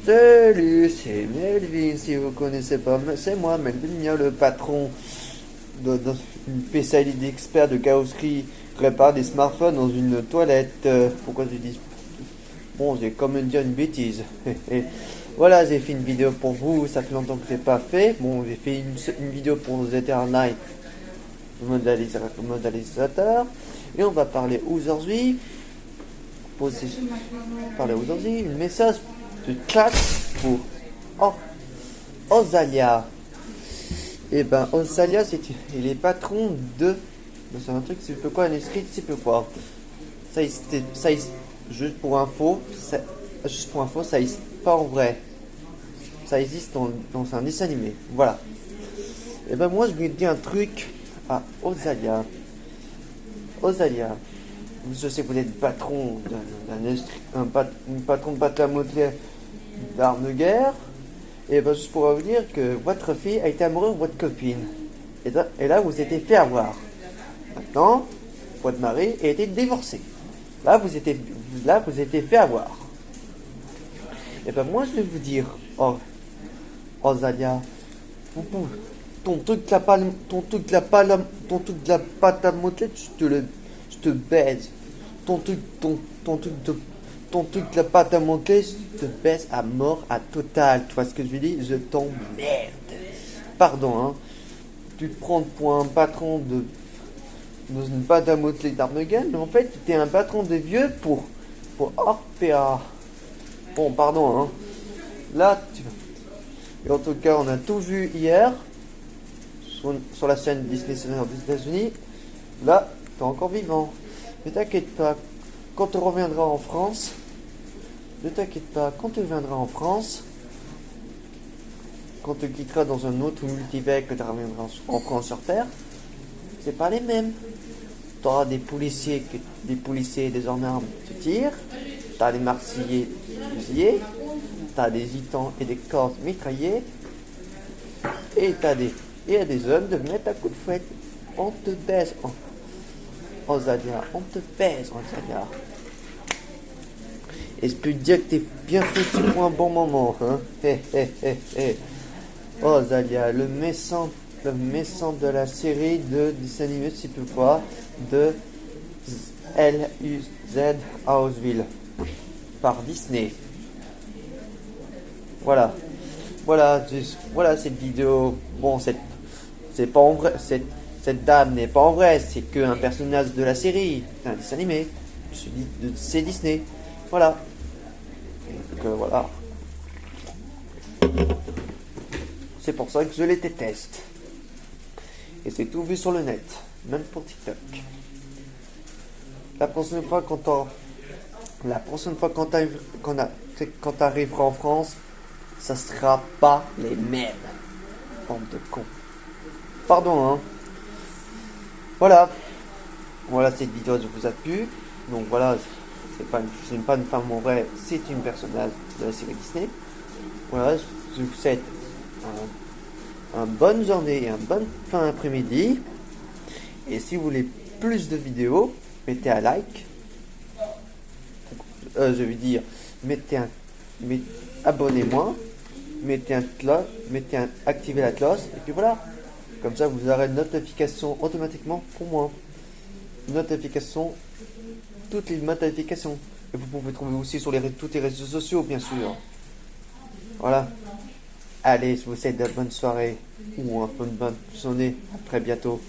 Salut, c'est Melvin, si vous connaissez pas, c'est moi, Melvin, le patron dans une spécialiste d'expert de carrosserie, répare des smartphones dans une toilette. Pourquoi tu dis? Bon, j'ai comme dire une bêtise. Voilà, j'ai fait une vidéo pour vous, ça fait longtemps que je l'ai pas fait. Bon, j'ai fait une vidéo pour The Eternite, le modélisateur. Et on va parler aujourd'hui, une message de classe pour Ozalia. Et ben Ozalia, il est patron de. C'est un truc, c'est peu quoi, un esprit, c'est peu quoi. Juste pour info, ça existe pas en vrai. Ça existe dans un dessin animé. Voilà. Et ben moi, je lui ai dit un truc à Ozalia. Ozalia, je sais que vous êtes patron un patron de bateau à moteur d'armes de guerre. Et ben juste pour vous dire que votre fille a été amoureuse de votre copine. Et là vous étiez fait avoir. Maintenant, votre mari a été divorcé. Là vous étiez fait avoir. Et ben moi je vais vous dire, oh Zalia, ton truc de la pâte à modeler, je te baise. Ton truc de la pâte à modeler, je te baise à mort, à total. Tu vois ce que je lui dis? Je t'emmerde. Pardon, hein. Tu te prends pour un patron dans une pâte à modeler d'Armageddon, mais en fait, tu es un patron de vieux pour RPA. Bon, pardon, hein. Là, et en tout cas, on a tout vu hier sur la chaîne Disney Channel des États-Unis. Là, tu es encore vivant. Ne t'inquiète pas, quand tu reviendras en France, quand tu quitteras dans un autre multivers, que tu reviendras en France sur Terre, c'est pas les mêmes. Tu auras des policiers et des gendarmes qui te tirent, tu as des Marseillais fusillés, tu as des gitans et des corses mitraillés, et il y a des hommes de mettre à coups de fouette. On te baise en Zadia, on te baise en Zadia. Et je peux te dire que t'es bien foutu pour un bon moment, hein. Oh Zadia, le méchant de la série de dessin animé, je sais plus quoi, de LUZ Houseville, par Disney. Voilà cette vidéo. Bon, c'est pas en vrai, cette dame n'est pas en vrai, c'est qu'un personnage de la série, c'est un dessin animé, c'est Disney. Voilà. Donc voilà. C'est pour ça que je les déteste. Et c'est tout vu sur le net, même pour TikTok. La prochaine fois quand t'arriveras en France, ça sera pas les mêmes. Bande de cons. Pardon, hein. Voilà, cette vidéo vous a plu. Donc voilà, c'est pas une femme en vrai, c'est une personnage de la série Disney. Voilà, je vous souhaite une bonne journée et une bonne fin d'après-midi. Et si vous voulez plus de vidéos, mettez un like. Je veux dire, abonnez-moi, activez la cloche, et puis voilà. Comme ça, vous aurez une notification automatiquement pour moi. Toutes les notifications. Et vous pouvez trouver aussi sur tous les réseaux sociaux, bien sûr. Voilà. Allez, je vous souhaite de bonne soirée ou une bonne journée. À très bientôt.